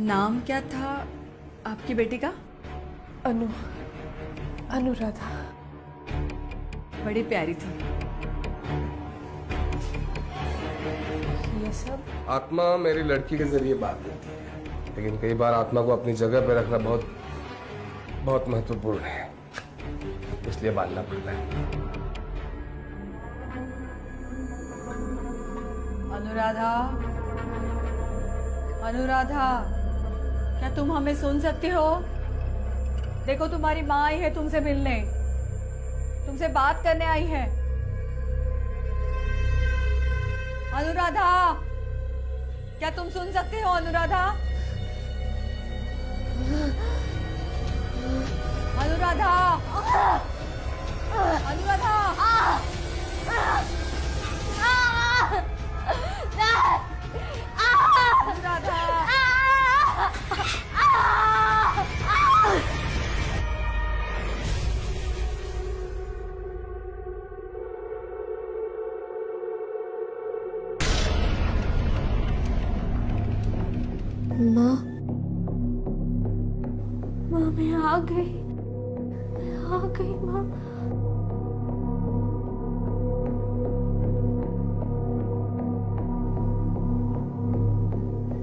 नाम क्या था आपकी बेटी का? अनुराधा। बड़ी प्यारी थी। ये सब आत्मा मेरी लड़की के जरिए बात करती है, लेकिन कई बार आत्मा को अपनी जगह पर रखना बहुत बहुत महत्वपूर्ण है, इसलिए बांधना पड़ता है। अनुराधा, अनुराधा, क्या तुम हमें सुन सकती हो? देखो तुम्हारी माँ आई है तुमसे मिलने, तुमसे बात करने आई है। अनुराधा, क्या तुम सुन सकते हो? अनुराधा, अनुराधा, अनुराधा, अनुराधा। माँ, मैं आ गई माँ।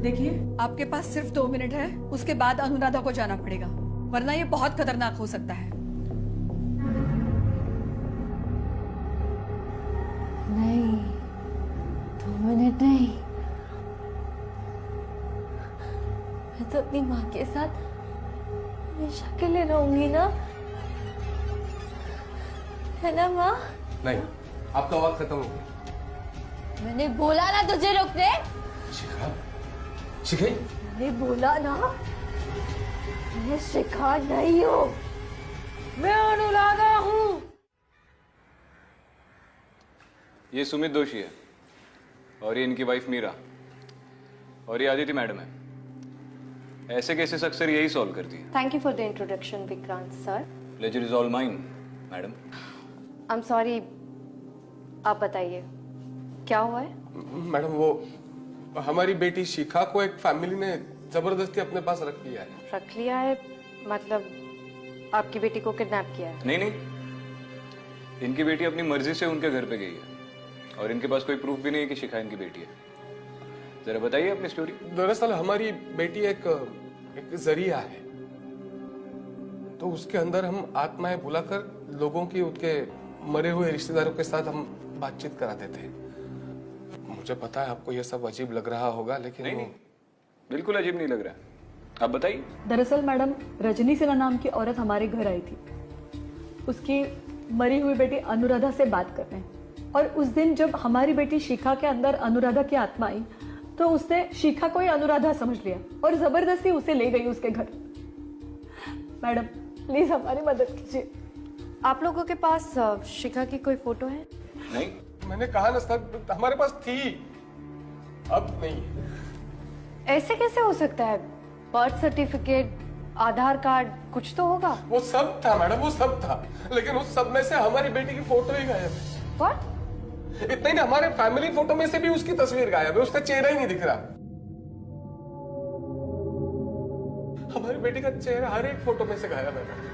देखिए, आपके पास सिर्फ 2 मिनट है, उसके बाद अनुराधा को जाना पड़ेगा, वरना ये बहुत खतरनाक हो सकता है। नहीं, 2 मिनट नहीं। मैं तो अपनी माँ के साथ हमेशा के लिए रहूंगी ना, है ना माँ? नहीं, आपका वक्त खत्म हो गया। मैंने बोला ना तुझे रुकने। शिखा, शिखा, मैंने बोला ना, मैं शिखा नहीं हूँ, मैं अनुराधा हूँ। ये सुमित दोषी है और ये इनकी वाइफ मीरा और ये आदिति मैडम है। ऐसे केसेस अक्सर यही सॉल्व करती है। Thank you for the introduction, Vikrant sir. Pleasure is all mine madam. I'm sorry, आप बताइए क्या हुआ है? मैडम वो हमारी बेटी शिखा को एक फैमिली ने जबरदस्ती अपने पास रख लिया है। रख लिया है मतलब आपकी बेटी को किडनैप किया है? नहीं नहीं, इनकी बेटी अपनी मर्जी से उनके घर पे गई है और इनके पास कोई प्रूफ भी नहीं है कि शिखा इनकी बेटी है। जरा बताइए अपनी स्टोरी। दरअसल हमारी बेटी एक जरिया है, तो उसके अंदर हम आत्माएं बुलाकर लोगों की उनके मरे हुए रिश्तेदारों के साथ हम बातचीत कराते थे। मुझे पता है आपको यह सब अजीब लग रहा होगा, लेकिन नहीं नहीं, बिल्कुल अजीब नहीं लग रहा है, आप बताइए। दरअसल मैडम, रजनी सिन्हा नाम की औरत हमारे घर आई थी, उसकी मरी हुई बेटी अनुराधा से बात करने, और उस दिन जब हमारी बेटी शिखा के अंदर अनुराधा की आत्मा आई, तो उसने शिखा को ही अनुराधा समझ लिया और जबरदस्ती उसे ले गई उसके घर। मैडम प्लीज हमारी मदद कीजिए। आप लोगों के पास शिखा की कोई फोटो है? नहीं, मैंने कहा ना सर, हमारे पास थी, अब नहीं। ऐसे कैसे हो सकता है? बर्थ सर्टिफिकेट, आधार कार्ड, कुछ तो होगा। वो सब था मैडम, वो सब था, लेकिन उस सब में से हमारी बेटी की फोटो ही गायब है। What? इतना ही ना, हमारे फैमिली फोटो में से भी उसकी तस्वीर गायब है, उसका चेहरा ही नहीं दिख रहा। हमारी बेटी का चेहरा हर एक फोटो में से गायब है।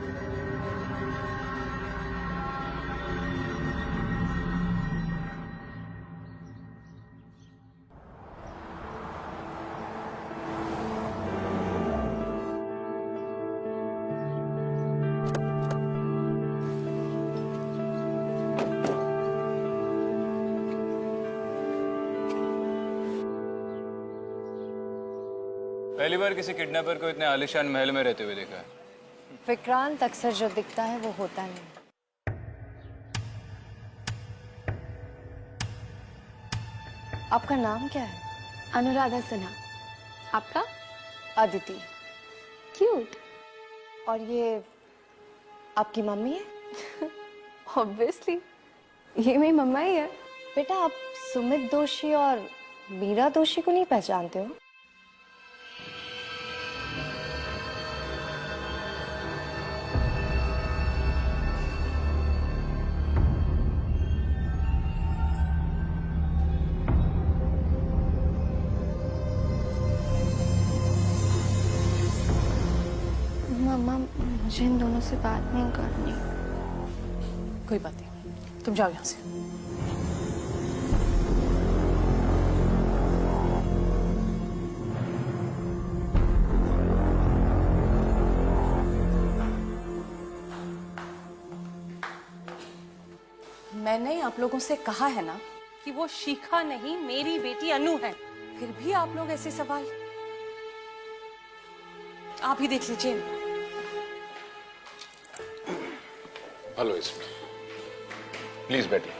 पहली बार किसी किडनैपर को इतने आलिशान महल में रहते हुए देखा है। विक्रांत, अक्सर जो दिखता है वो होता नहीं। आपका नाम क्या है? अनुराधा सिन्हा। आपका? अदिति। क्यूट। और ये आपकी मम्मी है? ऑब्वियसली, ये मेरी मम्मा ही है। बेटा, आप सुमित दोषी और मीरा दोषी को नहीं पहचानते हो? मुझे इन दोनों से बात नहीं करनी। कोई बात नहीं, तुम जाओ यहाँ से। मैंने आप लोगों से कहा है ना कि वो शिखा नहीं मेरी बेटी अनु है, फिर भी आप लोग ऐसे सवाल। आप ही देख लीजिए। हेलो इसमें प्लीज बैठिए।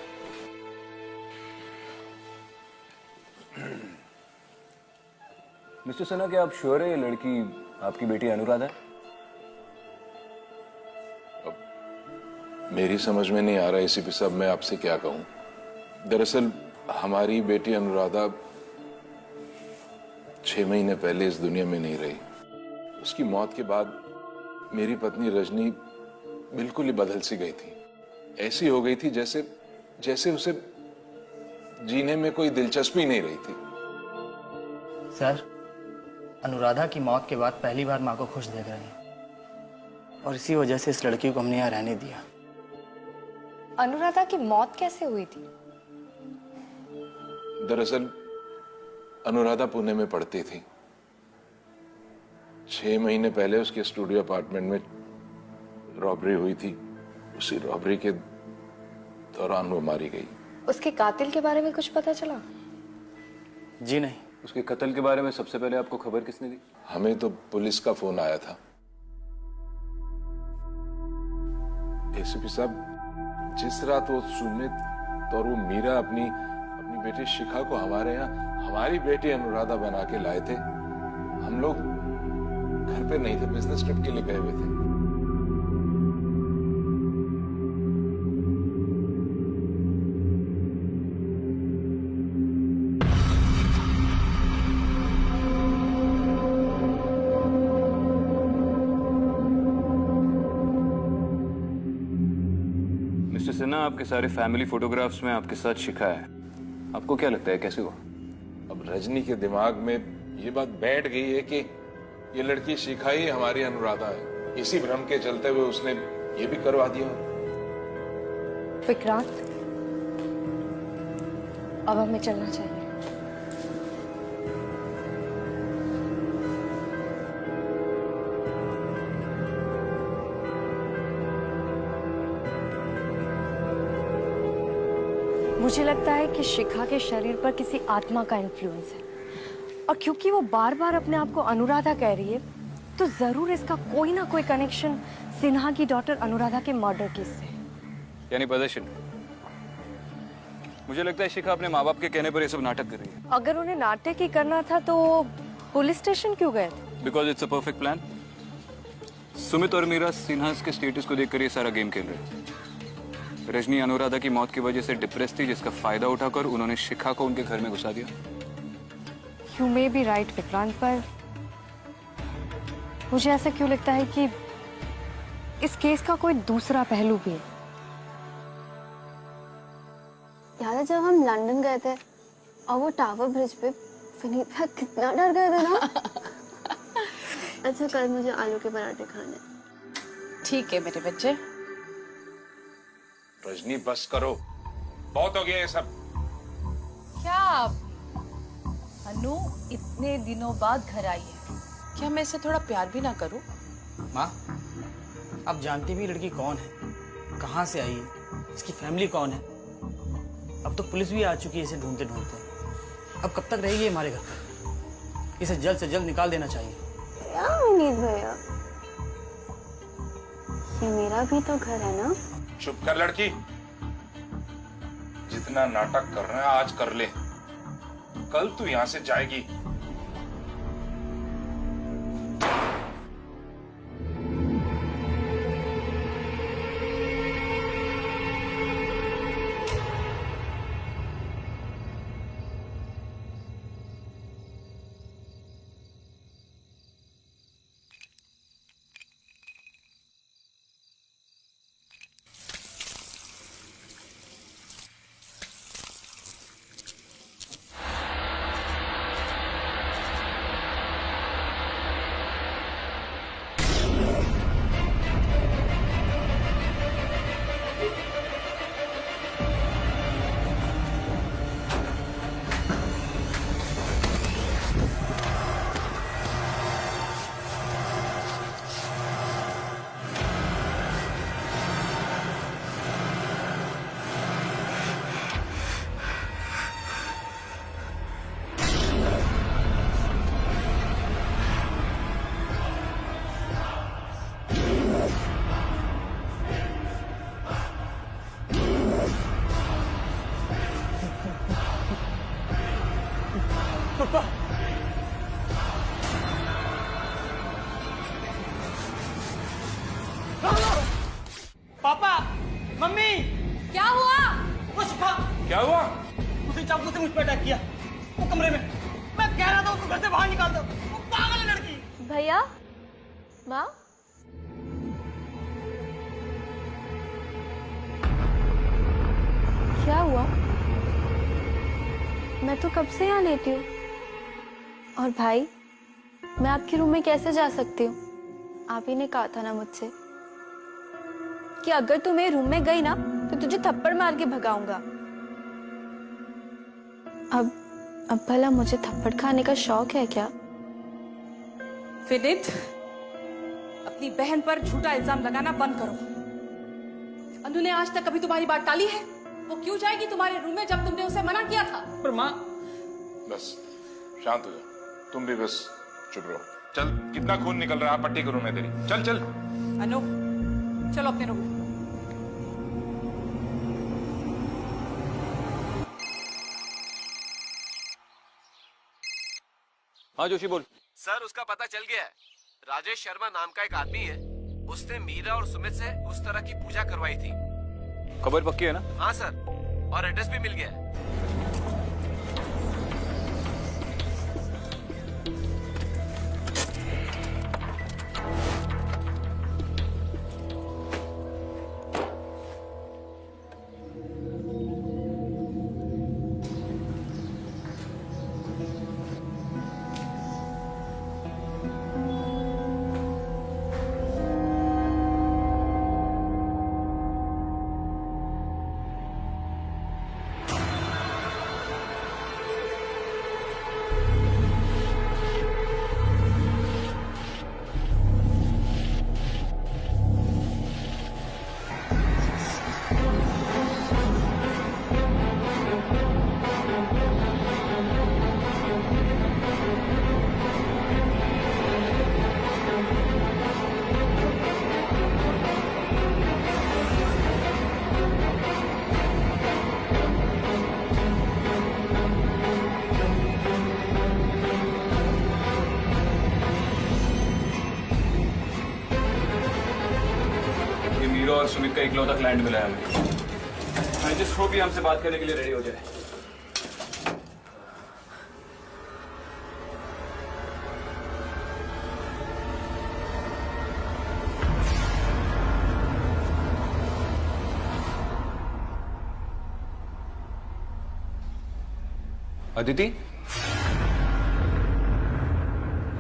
मिस्टर सिन्हा, क्या आप श्योर है ये लड़की आपकी बेटी अनुराधा है? मेरी समझ में नहीं आ रहा एसीपी साहब, मैं आपसे क्या कहूं। दरअसल हमारी बेटी अनुराधा 6 महीने पहले इस दुनिया में नहीं रही। उसकी मौत के बाद मेरी पत्नी रजनी बिल्कुल ही बदल सी गई थी। ऐसी हो गई थी जैसे जैसे उसे जीने में कोई दिलचस्पी नहीं रही थी। सर, अनुराधा की मौत के बाद पहली बार माँ को खुश देख रहे हैं और इसी वजह से इस लड़की को हमने यहाँ रहने दिया। अनुराधा की मौत कैसे हुई थी? दरअसल अनुराधा पुणे में पढ़ती थी। 6 महीने पहले उसके स्टूडियो अपार्टमेंट में रॉबरी हुई थी। उसी रॉबरी के दौरान वो मारी गई। उसके कातिल के बारे में कुछ पता चला? जी नहीं। उसके कत्ल के बारे में सबसे पहले आपको खबर किसने दी? हमें तो पुलिस का फोन आया था। एसीपी साहब, जिस रात वो सुमित और वो मीरा अपनी बेटी शिखा को हमारे यहाँ हमारी बेटी अनुराधा बना के लाए थे, हम लोग घर पे नहीं थे, बिजनेस ट्रिप के लिए गए हुए थे। मिस्टर सिन्हा, आपके सारे फैमिली फोटोग्राफ्स में आपके साथ शिखा है। आपको क्या लगता है कैसे हुआ? अब रजनी के दिमाग में ये बात बैठ गई है कि ये लड़की शिखा ही हमारी अनुराधा है। इसी भ्रम के चलते हुए उसने ये भी करवा दिया। विक्रांत, अब हमें चलना चाहिए। मुझे लगता है कि शिखा के शरीर पर किसी आत्मा का इन्फ्लुएंस है, और क्योंकि वो बार बार अपने आप को अनुराधा कह रही है, तो जरूर इसका कोई ना कोई कनेक्शन सिन्हा की डॉटर अनुराधा के मर्डर केस से है। यानी पोजेशन। मुझे लगता है शिखा अपने माँ बाप के कहने पर ये सब नाटक कर रही है। अगर उन्हें नाटक ही करना था तो पुलिस स्टेशन क्यों गए थे? Because it's a perfect plan. Sumit और मीरा सिन्हा के स्टेटस को देखकर ये सारा गेम खेल रहे हैं। रजनी अनुराधा की मौत की वजह से डिप्रेस थी, जिसका फायदा उठाकर उन्होंने शिखा को उनके घर में घुसा दिया। You may be right Vikrant, पर मुझे ऐसा क्यों लगता है कि इस केस का कोई दूसरा पहलू भी है। याद है जब हम लंदन गए थे और वो टावर ब्रिज पे विनीता कितना डर गए थे ना। अच्छा, कल मुझे आलू के पराठे खाने। ठीक है मेरे बच्चे। रजनी बस करो, बहुत हो गया ये सब। क्या अनु इतने दिनों बाद घर आई है, क्या मैं इसे थोड़ा प्यार भी ना करूं? माँ, आप जानती भी लड़की कौन है, कहाँ से आई है, इसकी फैमिली कौन है। अब तो पुलिस भी आ चुकी है इसे ढूंढते ढूंढते। अब कब तक रहेगी हमारे घर पर? इसे जल्द से जल्द निकाल देना चाहिए। क्या विनीत भैया, ये मेरा भी तो घर है ना। चुप कर लड़की, जितना नाटक कर रहा है आज कर ले, कल तू यहां से जाएगी। पापा, मम्मी, क्या हुआ? वो शिखा, क्या हुआ? उसने चाकू से मुझ पर अटैक किया वो कमरे में। मैं कह रहा था उसको घर से बाहर निकाल दो, वो पागल है लड़की। भैया, माँ, क्या हुआ? मैं तो कब से यहाँ लेटी हूँ। और भाई, मैं आपके रूम में कैसे जा सकती हूँ? आप ही ने कहा था ना मुझसे कि अगर तू मेरे रूम में गई ना तो तुझे थप्पड़ मार के भगाऊंगा। अब भला मुझे थप्पड़ खाने का शौक है क्या? विनीत, अपनी बहन पर झूठा इल्जाम लगाना बंद करो। अनु ने आज तक कभी तुम्हारी बात टाली है? वो क्यों जाएगी तुम्हारे रूम में जब तुमने उसे मना किया था? पर माँ, बस शांत हो जा, तुम भी बस चुप रहो। चल, कितना खून निकल रहा है, पट्टी करूं मैं तेरी। चल चल। अनु, चलो अपने रूम में। हाँ जोशी बोल। सर, उसका पता चल गया है। राजेश शर्मा नाम का एक आदमी है, उसने मीरा और सुमित से उस तरह की पूजा करवाई थी। खबर पक्की है ना? हाँ सर, और एड्रेस भी मिल गया है। हीरो और सुमित का इकलौता क्लाइंट मिला है हमें। आई जस्ट होप ये हमसे बात करने के लिए रेडी हो जाए। अदिति,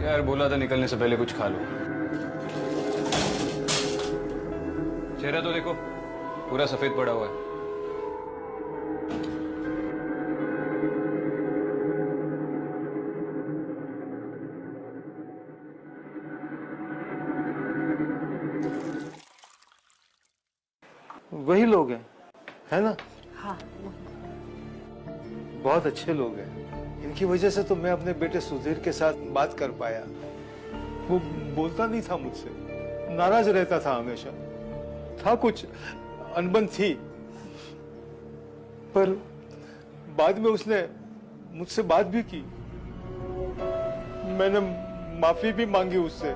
यार बोला था निकलने से पहले कुछ खा लो। चेहरा तो देखो, पूरा सफेद पड़ा हुआ है। वही लोग हैं, है ना? हाँ, बहुत अच्छे लोग हैं। इनकी वजह से तो मैं अपने बेटे सुधीर के साथ बात कर पाया। वो बोलता नहीं था मुझसे, नाराज रहता था हमेशा। था कुछ अनबन थी, पर बाद में उसने मुझसे बात भी की। मैंने माफी भी मांगी उससे।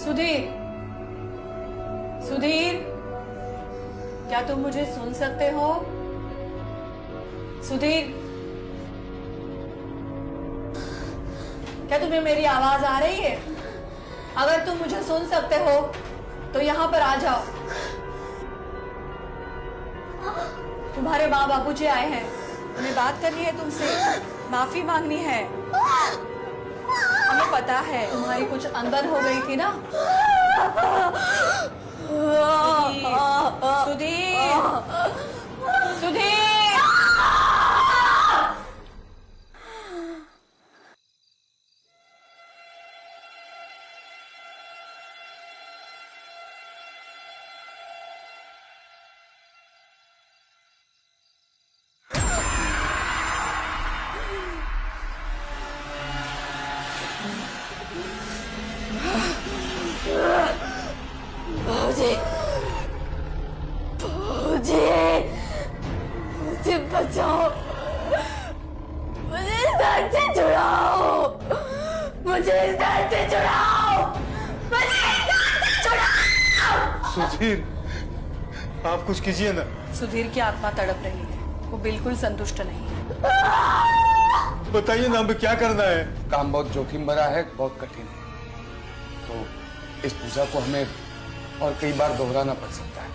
सुधीर, सुधीर, क्या तुम मुझे सुन सकते हो? सुधीर, क्या तुम्हें मेरी आवाज आ रही है? अगर तुम मुझे सुन सकते हो तो यहाँ पर आ जाओ। तुम्हारे माँ बापूजी आए हैं, उन्हें बात करनी है तुमसे, माफी मांगनी है। हमें पता है तुम्हारी कुछ अनबन हो गई थी ना। सुधीर, सुधीर, Oh सुधीर, आप कुछ कीजिए ना। सुधीर की आत्मा तड़प रही है, वो बिल्कुल संतुष्ट नहीं है। बताइए ना, हमें क्या करना है? काम बहुत जोखिम भरा है, बहुत कठिन है, तो इस पूजा को हमें और कई बार दोहराना पड़ सकता है।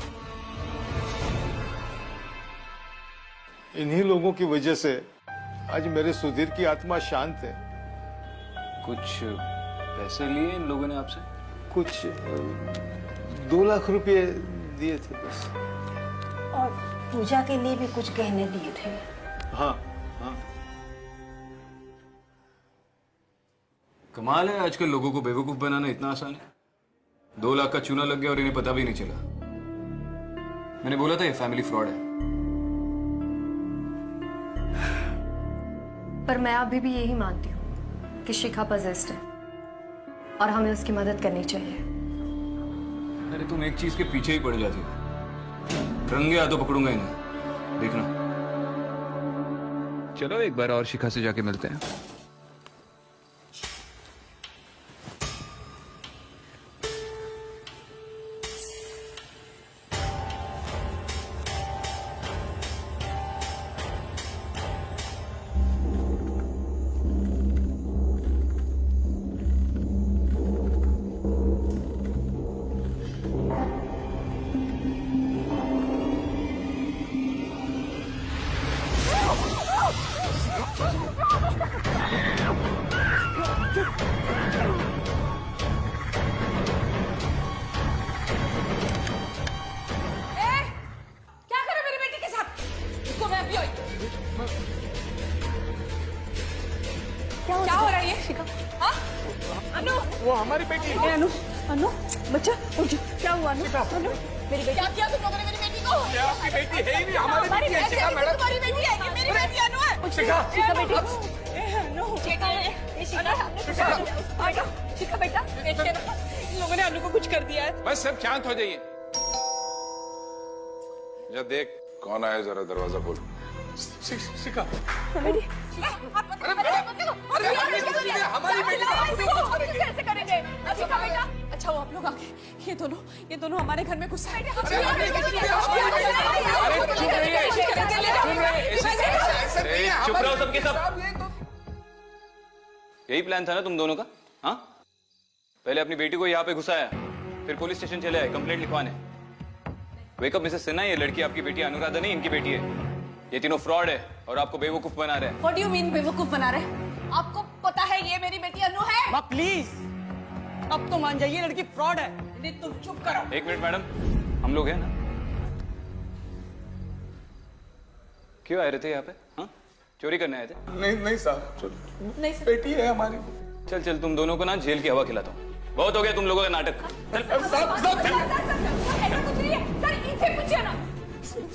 इन्हीं लोगों की वजह से आज मेरे सुधीर की आत्मा शांत है। कुछ पैसे लिए इन लोगों ने आपसे? कुछ 2 लाख रुपए दिए थे बस। और पूजा के लिए भी कुछ गहने दिए थे। हाँ हाँ। कमाल है, आजकल लोगों को बेवकूफ बनाना इतना आसान है। 2 लाख का चूना लग गया और इन्हें पता भी नहीं चला। मैंने बोला था ये फैमिली फ्रॉड है। पर मैं अभी भी यही मानती हूँ कि शिखा पजेस्ड है और हमें उसकी मदद करनी चाहिए। अरे तुम एक चीज के पीछे ही पड़ जाती हो। रंगे हाथों पकड़ूंगा इन्हें, देखना। चलो एक बार और शिखा से जाके मिलते हैं। क्या करे मेरी बेटी के साथ? इसको मैं अभी क्या हो रहा है ये? हाँ? अनु, वो हमारी बेटी है। अनु, अनु, बच्चा, उठ जा। क्या हुआ अनु? अनु, मेरी बेटी। क्या किया तुम लोगों ने मेरी बेटी को? ये आपकी बेटी है ही नहीं, हमारी बेटी है। शिखा मैडम, तुम्हारी बेटी है कि मेरी बेटी अनु है? शिखा, शिखा बेटी। अनु, शिखा ये शिखा बेटा, इन लोगों ने अनु को कुछ कर दिया है। बस सब शांत हो जाइए। जा देख कौन आया, जरा दरवाजा खोल। शिखा, हमारी बेटी कैसे करेंगे? शिखा बेटा, अच्छा वो आप लोग आगे, ये दोनों हमारे घर में घुस आए। चुप रहो सबके सब। यही प्लान था ना तुम दोनों का? हाँ, पहले अपनी बेटी को यहाँ पे घुसाया, फिर पुलिस स्टेशन चले आए कंप्लेंट लिखवाने। वेकअप मिसेस सिन्हा, ये लड़की आपकी बेटी अनुराधा नहीं, इनकी बेटी है। ये तीनों फ्रॉड है और आपको बेवकूफ बना रहे हैं। What do you mean बेवकूफ बना रहे? आपको पता है ये मेरी बेटी अनु है? माँ प्लीज, अब तो मान जाइए, लड़की फ्रॉड है। नहीं, तुम चुप करो। एक मिनट मैडम, हम लोग हैं ना? क्यों आए रहे थे यहाँ पे? हाँ, चोरी करने आए थे? नहीं साहब, नहीं सर। बेटी है हमारी। चल चल, तुम दोनों को ना जेल की हवा खिलाता हूँ। बहुत हो गया तुम लोगों का नाटक। सर इनसे पूछिए ना।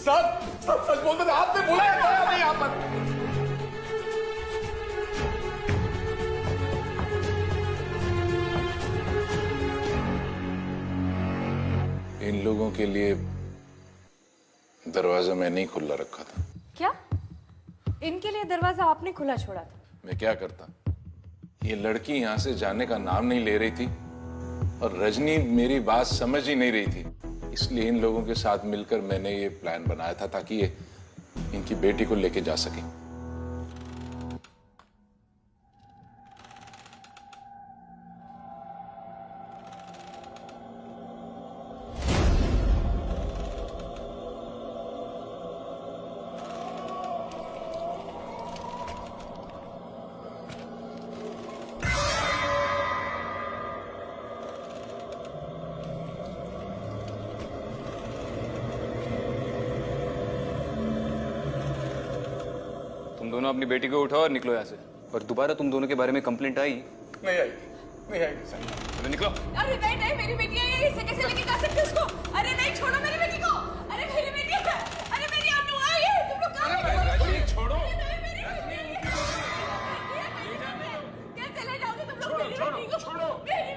सब सच बोलते थे, आपने बोला है नहीं यहाँ पर। इन लोगों के लिए दरवाजा मैंने ही खुला रखा था। क्या? इनके लिए दरवाजा आपने खुला छोड़ा था? मैं क्या करता, ये लड़की यहाँ से जाने का नाम नहीं ले रही थी और रजनी मेरी बात समझ ही नहीं रही थी, इसलिए इन लोगों के साथ मिलकर मैंने ये प्लान बनाया था ताकि ये इनकी बेटी को लेके जा सके। तुम दोनों अपनी बेटी को उठाओ और निकलो यहाँ से। और दोबारा तुम दोनों के बारे में कंप्लेंट आई? नहीं आएगी सर। चलो निकलो। अरे नहीं, मेरी बेटी है ये, इसे कैसे लेके जा सकते हो उसको? अरे नहीं, छोड़ो मेरी बेटी को। अरे मेरी बेटी है, अरे मेरी अनु आई है, तुम लोग कहाँ लेके छोड़ो। कैसे ले जाओगे तुम लोग मेरी बेटी को?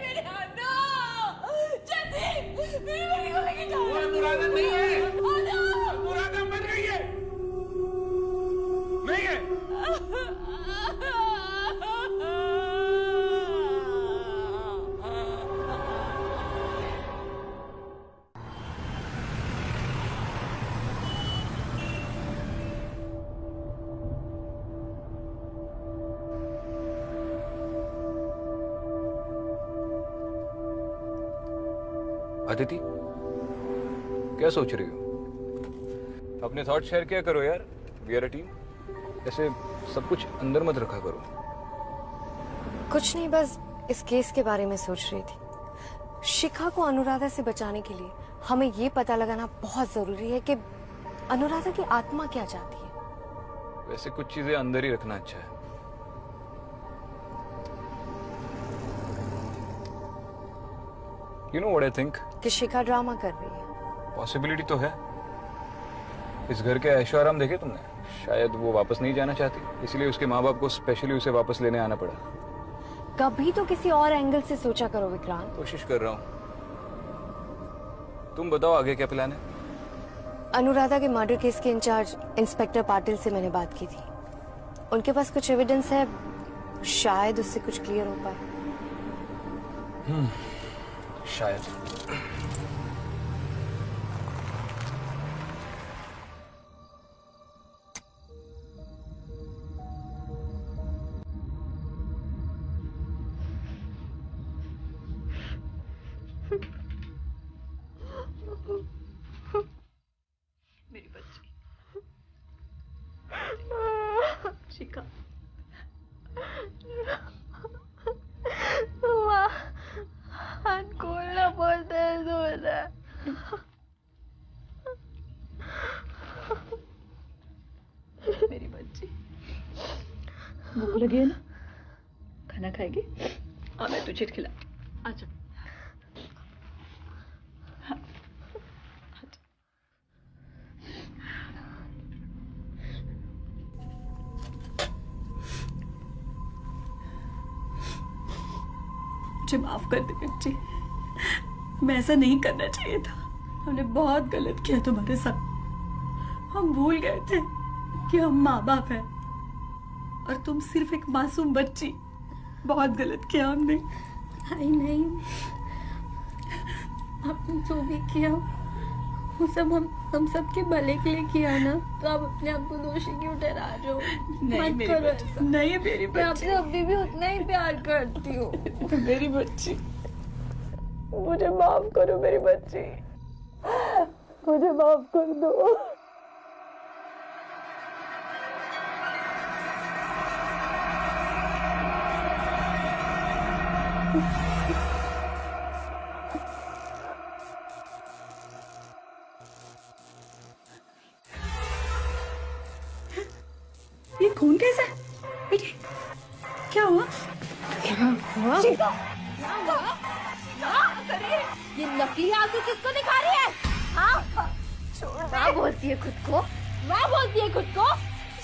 मेरी अनु, जल्दी मेरी बेटी को लेके जाओ। वो अनुराधा नहीं है, अनुराधा मर गई है। नहीं है। अदिति, क्या सोच रही हो? अपने थॉट शेयर किया करो यार, वी आर अ टीम। ऐसे सब कुछ अंदर मत रखा करो। कुछ नहीं, बस इस केस के बारे में सोच रही थी। शिखा को अनुराधा से बचाने के लिए हमें ये पता लगाना बहुत जरूरी है कि अनुराधा की आत्मा क्या चाहती है। वैसे कुछ चीजें अंदर ही रखना अच्छा है। You know what I think? कि शिखा ड्रामा कर रही है। पॉसिबिलिटी तो है। इस घर के ऐशो आराम देखे तुमने? शायद वो वापस नहीं जाना चाहती, इसलिए उसके माँ बाप को स्पेशली उसे वापस लेने आना पड़ा। कभी तो किसी और एंगल से सोचा करो विक्रांत। कोशिश कर रहा हूँ। तुम बताओ आगे क्या प्लान है? अनुराधा के मर्डर केस के इंचार्ज इंस्पेक्टर पाटिल से मैंने बात की थी। उनके पास कुछ एविडेंस है, शायद उससे कुछ क्लियर हो पाए। शायद। मेरी बच्ची शिखा, हाथ खोलना बहुत दर्द हो रहा है। मेरी बच्ची, भूख लगी है ना? खाना खाएगी? मैं तुझे खिला। आजा। हाँ, आजा। मुझे माफ कर दे बच्ची, मैं ऐसा नहीं करना चाहिए था। हमने बहुत गलत किया तुम्हारे साथ। हम भूल गए थे कि हम माँ बाप हैं और तुम सिर्फ एक मासूम बच्ची। बहुत गलत किया हमने। नहीं, आपने जो भी किया वो सब हम सबके भले के लिए किया ना, तो आप अपने आप को दोषी क्यों ठहरा रहे हो? नहीं मत मेरी करो बच्ची, ऐसा। नहीं मेरी मैं बच्ची, आपसे अभी भी उतना ही प्यार करती हूँ। मेरी बच्ची, मुझे माफ करो मेरी बच्ची, मुझे माफ कर दो। ये खून कैसा है? बेटी, क्या हुआ? ये नकली आंसू किसको दिखा रही है? हाँ? माँ बोलती है खुद को, माँ बोलती है खुद को।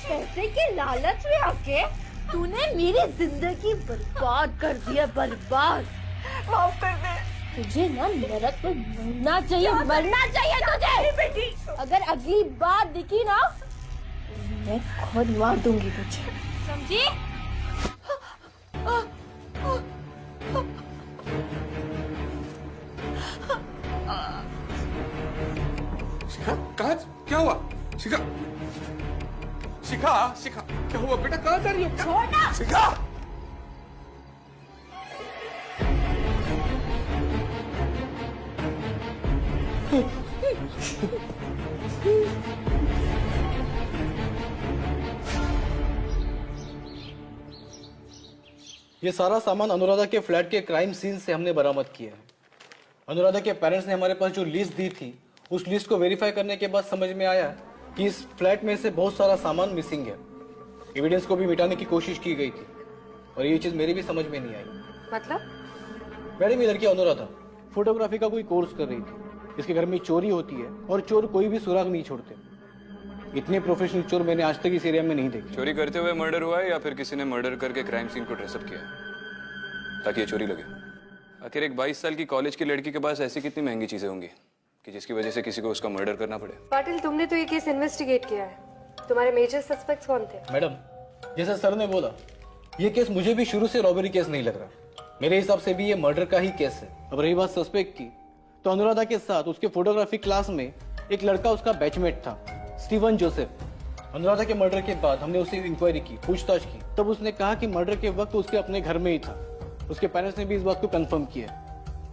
पैसे के लालच में आके तूने मेरी जिंदगी बर्बाद कर दिया, बर्बाद। माफ कर दे। तुझे ना नरक में मरना चाहिए, मरना चाहिए तुझे। बेटी, अगर अगली बार दिखी ना, मैं खुद मार दूंगी तुझे, समझी? शिखा, कहाँ? क्या हुआ? शिखा, शिखा, शिखा, क्या हुआ बेटा? कहाँ जा रही हो? छोड़ना। शिखा, ये सारा सामान अनुराधा के फ्लैट के क्राइम सीन से हमने बरामद किया है। अनुराधा के पेरेंट्स ने हमारे पास जो लिस्ट दी थी, उस लिस्ट को वेरीफाई करने के बाद समझ में आया कि इस फ्लैट में से बहुत सारा सामान मिसिंग है। एविडेंस को भी मिटाने की कोशिश की गई थी और ये चीज मेरी भी समझ में नहीं आई। मतलब? मैडम, ये लड़की अनुराधा फोटोग्राफी का कोई कोर्स कर रही थी। इसके घर में चोरी होती है और चोर कोई भी सुराग नहीं छोड़ते। इतने प्रोफेशनल चोर मैंने आज तक इस एरिया में नहीं देखे। चोरी करते हुए मर्डर हुआ है या फिर किसी ने मर्डर करके क्राइम सीन को ड्रेसअप किया ताकि ये चोरी लगे? आखिर एक 22 साल की कॉलेज की लड़की के पास ऐसी कितनी महंगी चीजें होंगी कि जिसकी वजह से किसी को उसका मर्डर करना पड़े? पाटिल, तुमने तो ये केस इन्वेस्टिगेट किया है। तुम्हारे मेजर सस्पेक्ट्स कौन थे? मैडम, जैसा सर ने बोला, ये केस मुझे भी शुरू से रॉबरी केस नहीं लग रहा। मेरे हिसाब से भी ये मर्डर का ही केस है। अब रही बात सस्पेक्ट की, तो अनुराधा के साथ उसके फोटोग्राफी क्लास में एक लड़का उसका बैचमेट था, स्टीवन जोसेफ। अनुराधा के मर्डर के बाद हमने उससे इंक्वायरी की, पूछताछ की, तब उसने कहा कि मर्डर के वक्त उसके अपने घर में ही था। उसके पेरेंट्स ने भी इस बात को कंफर्म किया,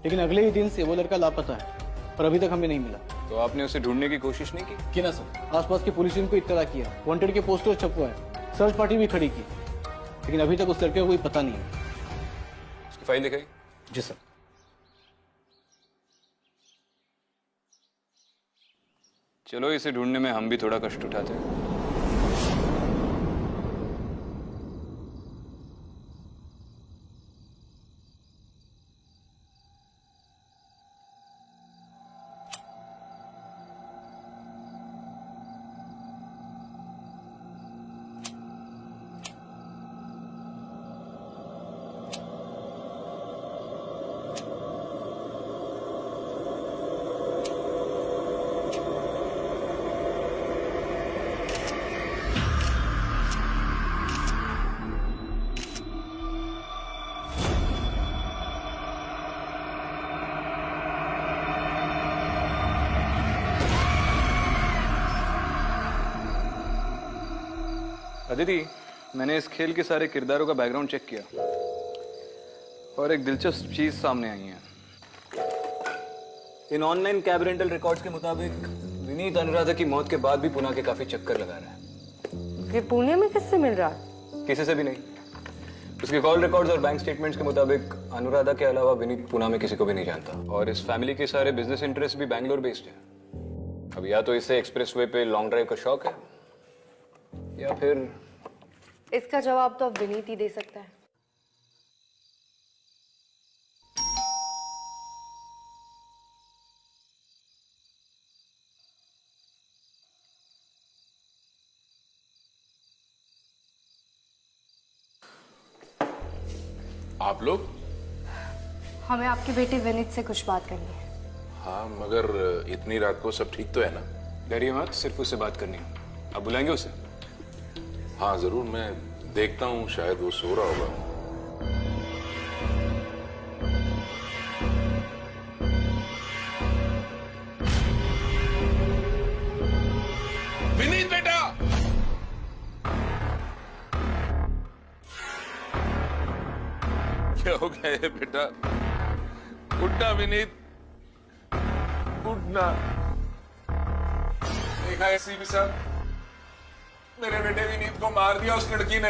लेकिन अगले ही दिन से वो लड़का लापता है। और अभी तक हमें नहीं मिला। तो आपने उसे ढूंढने की कोशिश नहीं की? कि ना सर, आसपास की पुलिस को इत्तला किया, वांटेड के पोस्टर छपवाए, सर्च पार्टी भी खड़ी की, लेकिन अभी तक उस लड़के का कोई पता नहीं है। उसकी फाइल दिखाई? जी सर। चलो, इसे ढूंढने में हम भी थोड़ा कष्ट उठाते हैं। अदिति, मैंने इस खेल के सारे किरदारों का बैकग्राउंड चेक किया और एक दिलचस्प चीज सामने आई है। इन ऑनलाइन कैब रेंटल रिकॉर्ड्स के मुताबिक विनीत अनुराधा की मौत के बाद भी पुणे के काफी चक्कर लगा रहा है। ये पुणे में किससे मिल रहा है? किसी से भी नहीं। उसके कॉल रिकॉर्ड्स और बैंक स्टेटमेंट्स के मुताबिक अनुराधा के अलावा विनीत पुणे में किसी को भी नहीं जानता और इस फैमिली के सारे बिजनेस इंटरेस्ट भी बैंगलोर बेस्ड है। अब या तो इसे एक्सप्रेसवे पे लॉन्ग ड्राइव का शौक है या फिर इसका जवाब तो अब विनीत ही दे सकता है। आप लोग? हमें आपके बेटे विनीत से कुछ बात करनी है। हाँ, मगर इतनी रात को सब ठीक तो है ना? डरिए मत, सिर्फ उससे बात करनी है। आप बुलाएंगे उसे? हाँ जरूर, मैं देखता हूँ, शायद वो सो रहा होगा। विनीत बेटा! क्या हो गया है बेटा? उठना विनीत, उठना। देखा है सीपी साहब, मेरे बेटे विनीत को मार दिया उस लड़की ने।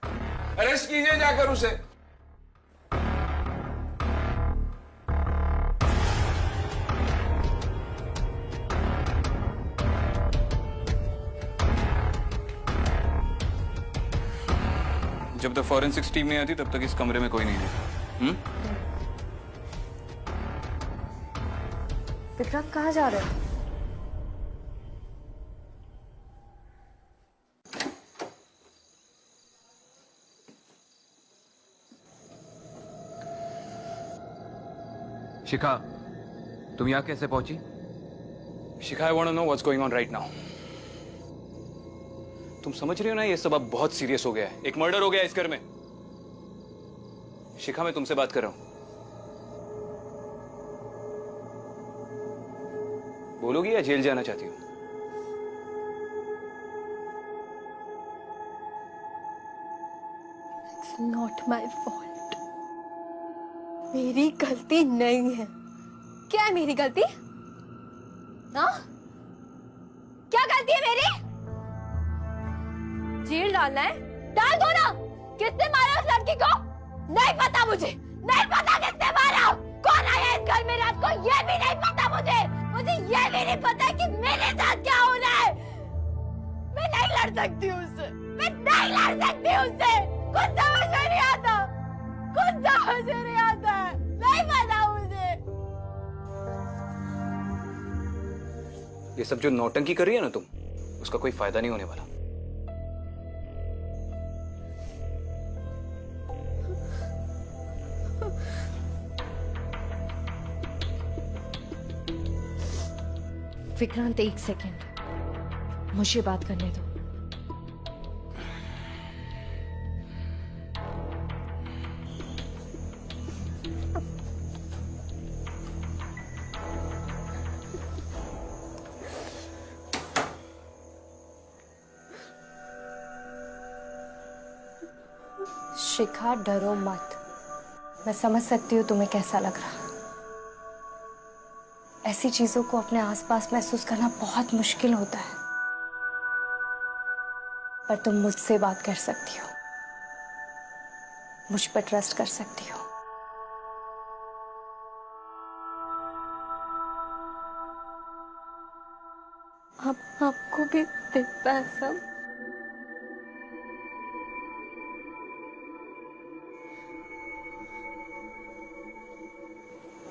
अरेस्ट कीजिए जाकर उसे। जब तक फॉरेंसिक्स टीम नहीं आती तब तक इस कमरे में कोई नहीं है। विक्रांत कहाँ जा रहे हैं? शिखा, तुम यहाँ कैसे पहुंची? Shikha, I want to know what's going on right now. तुम समझ रहे हो ना, ये सब अब बहुत सीरियस हो गया है। एक मर्डर हो गया है इस घर में। शिखा, मैं तुमसे बात कर रहा हूं। बोलोगी या जेल जाना चाहती हो? It's not my fault. मेरी गलती नहीं है। क्या है मेरी गलती? ना? क्या गलती है मेरी? जेल डालना है? डाल दो ना। किसने मारा उस लड़की को? नहीं पता मुझे। नहीं पता किसने मारा। कौन आया इस घर में रात को? ये भी नहीं पता मुझे। मुझे ये भी नहीं पता कि मेरे साथ क्या होना है। मैं नहीं लड़ सकती उससे। मैं नहीं लड़ सकती उससे। कुछ समझ में नहीं आता। कुछ समझ में नहीं आता। नहीं पता मुझे। ये सब जो नौटंकी कर रही है ना तुम, उसका कोई फायदा नहीं होने वाला। विक्रांत, एक सेकेंड, मुझे बात करने दो। शिखा, डरो मत। मैं समझ सकती हूँ तुम्हें कैसा लग रहा। ऐसी चीजों को अपने आसपास महसूस करना बहुत मुश्किल होता है, पर तुम मुझसे बात कर सकती हो, मुझ पर ट्रस्ट कर सकती हो। अब आपको भी दिखता है सब?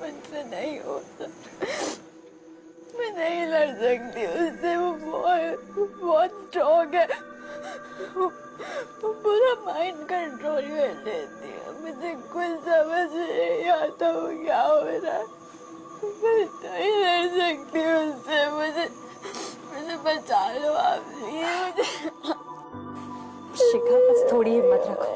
मुझसे नहीं होता, मैं नहीं लड़ सकती उससे। वो बहुत स्ट्रॉन्ग है, वो पूरा माइंड कंट्रोल कर लेती है। मुझे कुछ समझ नहीं आता वो क्या हो रहा है। मैं नहीं लड़ सकती उससे। मुझे बचा लो आप, मुझे। शिखा, बस थोड़ी हिम्मत रखो।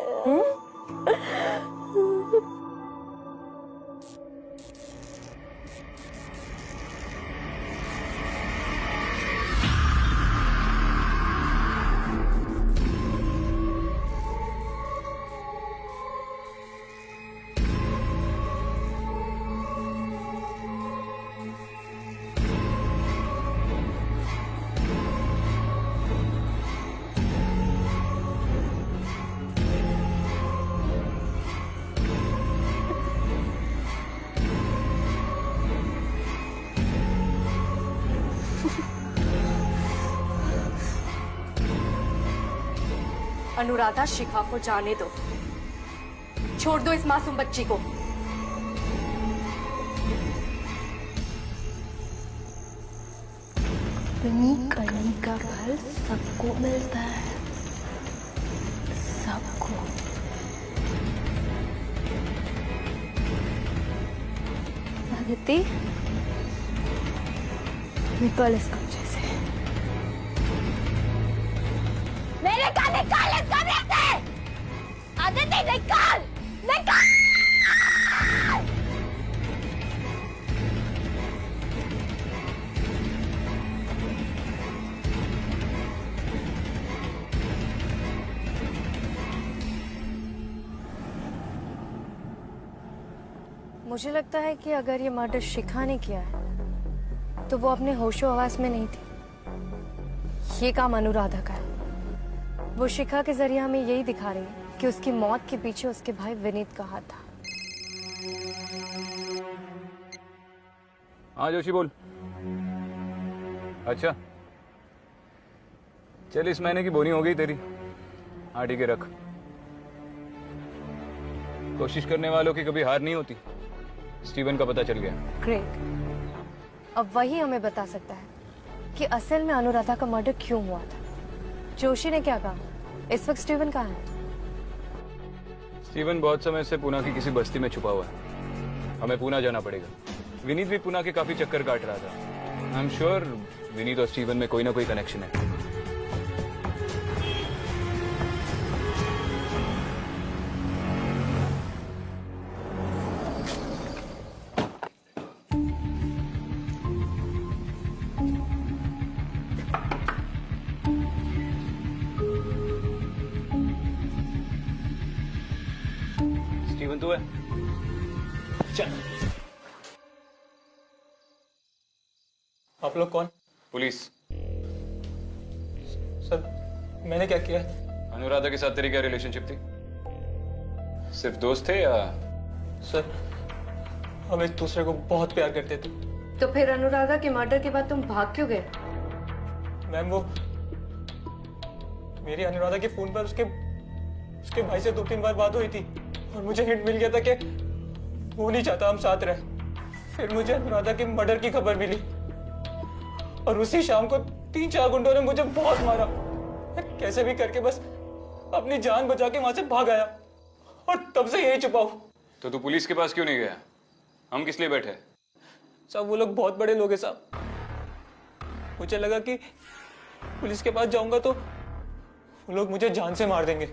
अनुराधा, शिखा को जाने दो, छोड़ दो इस मासूम बच्ची को। अपनी करनी का फल सबको मिलता है, सबको। आदिति, निकल इस कमरे से। मेरे का निकाल इस कमरे से! आदिति, निकाल! निकाल! मुझे लगता है कि अगर ये मर्डर शिखा ने किया है तो वो अपने होशो हवास में नहीं थी। ये काम अनुराधा का है। वो शिखा के जरिए हमें यही दिखा रही है कि उसकी मौत के पीछे उसके भाई विनीत का हाथ था। हाँ जोशी बोल। अच्छा चल, इस महीने की बोनी हो गई तेरी। हाँ ठीक है, रख। कोशिश करने वालों की कभी हार नहीं होती। स्टीवन का पता चल गया। ग्रेट। अब वही हमें बता सकता है कि असल में अनुराधा का मर्डर क्यों हुआ था। जोशी ने क्या कहा? इस वक्त स्टीवन कहाँ है? स्टीवन बहुत समय से पुणे की किसी बस्ती में छुपा हुआ है। हमें पुणे जाना पड़ेगा। विनीत भी पुणे के काफी चक्कर काट रहा था। आई एम श्योर विनीत और स्टीवन में कोई ना कोई कनेक्शन है। स्टीवन तू है? चल। आप लोग कौन? पुलिस। सर, मैंने क्या किया? अनुराधा के साथ तेरी क्या रिलेशनशिप थी? सिर्फ दोस्त थे या? सर, हम एक दूसरे को बहुत प्यार करते थे। तो फिर अनुराधा के मर्डर के बाद तुम भाग क्यों गए? मैम, वो मेरी अनुराधा के फोन पर उसके भाई से 2-3 बार बात हुई थी और मुझे हिंट मिल गया था कि वो नहीं चाहता हम साथ रहे। फिर मुझे अनुराधा के मर्डर की खबर मिली और उसी शाम को 3-4 गुंडों ने मुझे बहुत मारा। मैं कैसे भी करके बस अपनी जान बचा के वहां से भाग आया और तब से यही छुपा हूं। तो तू पुलिस के पास क्यों नहीं गया? हम किस लिए बैठे? साहब, वो लोग बहुत बड़े लोग हैं साहब। मुझे लगा कि पुलिस के पास जाऊंगा तो वो लोग मुझे जान से मार देंगे।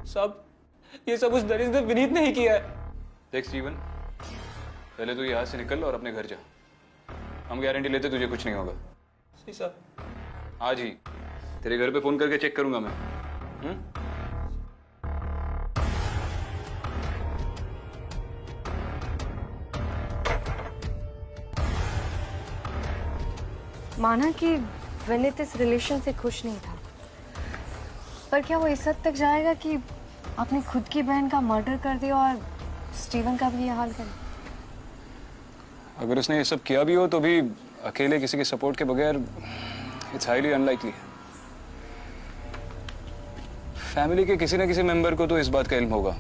साहब, ये सब उस दरिद्र विनीत ने ही किया है। देख स्टीवन, पहले तू यहाँ से निकल और अपने घर जा। हम गारंटी लेते तुझे कुछ नहीं होगा। जी साहब। आज ही तेरे घर पे फोन करके चेक करूंगा मैं। माना कि विनीत इस रिलेशन से खुश नहीं था, पर क्या वो इस हद तक जाएगा कि अपनी खुद की बहन का मर्डर कर दिया और स्टीवन का भी ये हाल करे? अगर उसने ये सब किया भी हो तो भी अकेले किसी के सपोर्ट के बगैर इट्स हाईली अनलाइकली। फैमिली के किसी न किसी मेंबर को तो इस बात का इल्म होगा।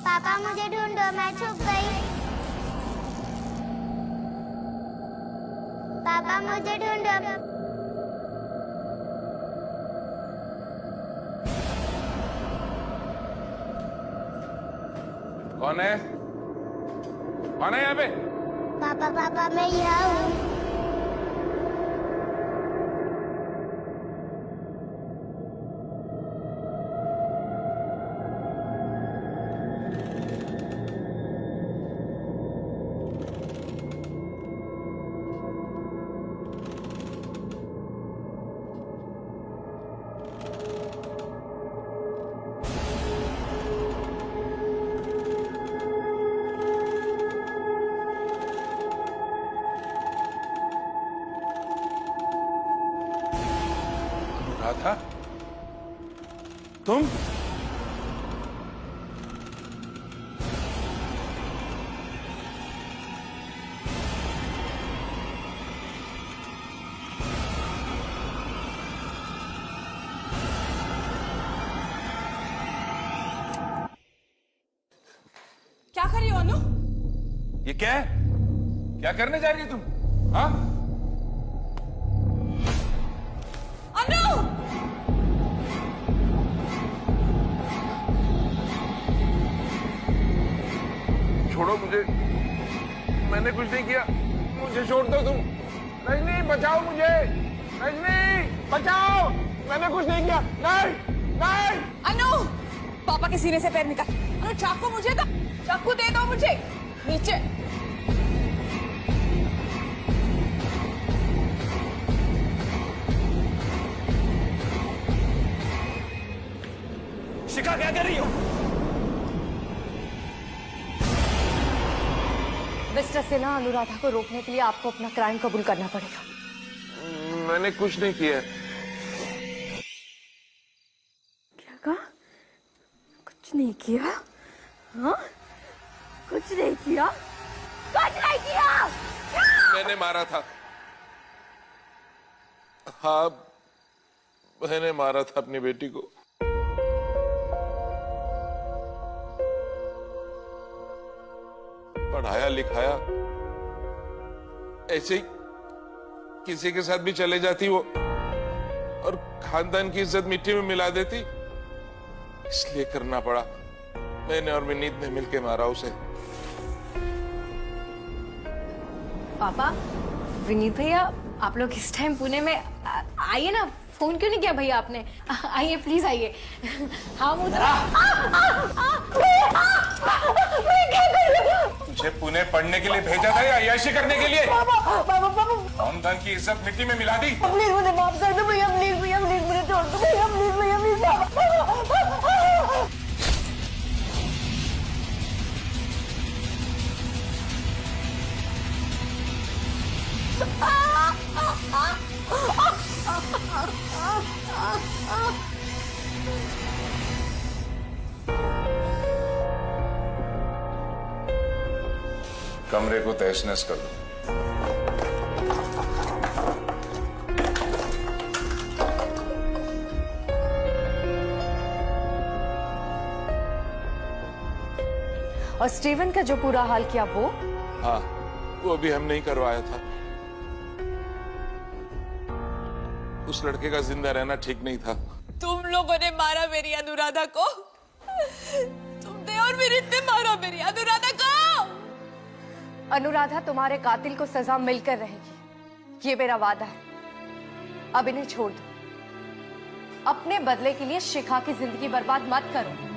पापा मुझे ढूंढो, मैं छुप गई। पापा मुझे ढूंढो। कौन है? कौन है यहाँ पे? पापा पापा मैं यहाँ हूँ। राधा, तुम? क्या कर रही हो अनु? ये क्या है? क्या करने जा रही है तुम? हाँ? अनु! छोड़ो मुझे, मैंने कुछ नहीं किया, मुझे छोड़ दो तुम। रजनी बचाओ मुझे, रजनी बचाओ, मैंने कुछ नहीं किया। नहीं नहीं। अनु! पापा के सीने से पैर निकाल। अनु चाकू मुझे दो, चाकू दे दो मुझे। नीचे। शिखा क्या कर रही हो? मिस्टर सिन्हा, अनुराधा को रोकने के लिए आपको अपना क्राइम कबूल करना पड़ेगा। मैंने कुछ नहीं किया। क्या कहा? कुछ नहीं किया? हाँ? कुछ नहीं किया? कुछ नहीं किया? मैंने मारा था। हाँ, मैंने मारा था अपनी बेटी को। पढ़ाया लिखाया, ऐसे ही किसी के साथ भी चले जाती वो और खानदान की इज्जत मिट्टी में मिला देती, इसलिए करना पड़ा। मैंने और विनीत ने मिलके मारा उसे। पापा, विनीत भैया, आप लोग इस टाइम पुणे में आइए ना। फोन क्यों नहीं किया भैया आपने? आइए प्लीज आइए। हाँ तुझे पुणे पढ़ने के लिए भेजा था या अय्याशी करने के लिए? खानदान की इज्जत मिट्टी में मिला दी। प्लीज मुझे माफ कर दो भैया, प्लीज भैया, प्लीज मुझे छोड़ दो भैया, प्लीज भैया, प्लीज। कमरे को तहस-नहस कर दो। और स्टीवन का जो पूरा हाल किया वो? हाँ, वो भी हमने ही करवाया था। उस लड़के का जिंदा रहना ठीक नहीं था। तुम लोगों ने मारा मेरी अनुराधा को। तुमने और विनीत ने मारा मेरी अनुराधा को। अनुराधा, तुम्हारे कातिल को सजा मिलकर रहेगी। ये मेरा वादा है। अब इन्हें छोड़ दो। अपने बदले के लिए शिखा की जिंदगी बर्बाद मत करो।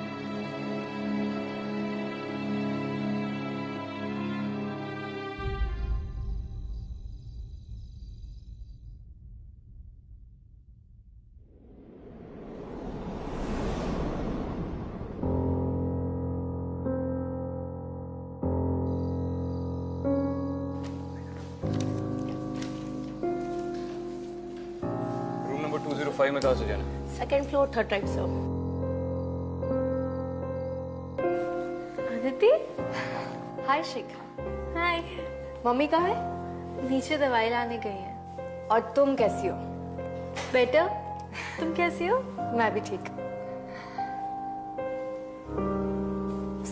रूम नंबर 205 में कहाँ से जाना है? सेकेंड फ्लोर, थर्ड टाइप से। अदिति, हाय शिखा। हाय। मम्मी कहाँ है? नीचे दवाई लाने गई है। और तुम कैसी हो? बेटा, तुम कैसी हो? मैं भी ठीक।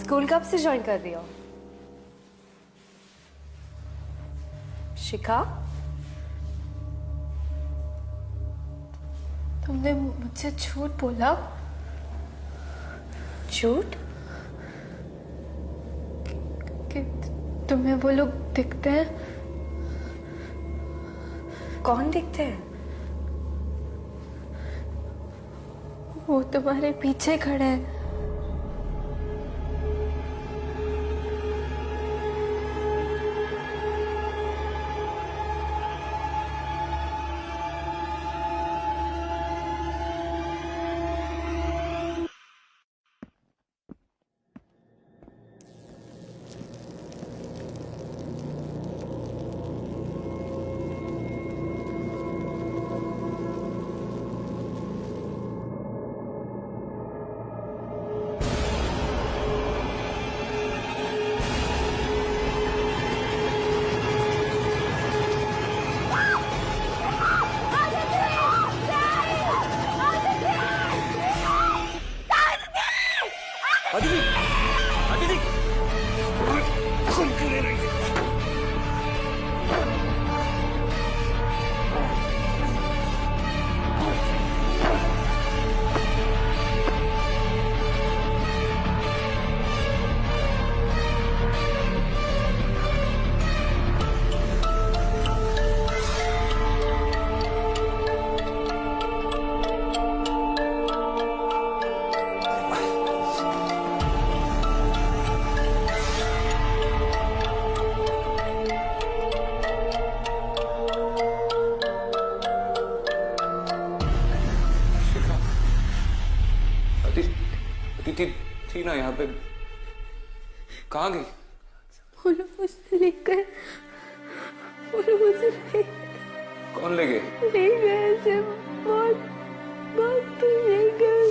स्कूल कब से ज्वाइन कर रही हो? शिखा, तुमने मुझसे झूठ बोला? झूठ? कि तुम्हें वो लोग दिखते हैं? कौन दिखते हैं? वो तुम्हारे पीछे खड़े हैं। अदिति थी ना यहाँ पे, कहाँ गई? वो लोग मुझसे लेकर, वो लोग मुझसे कौन ले गए? ले गए ऐसे बहुत बहुत दूर ले गए।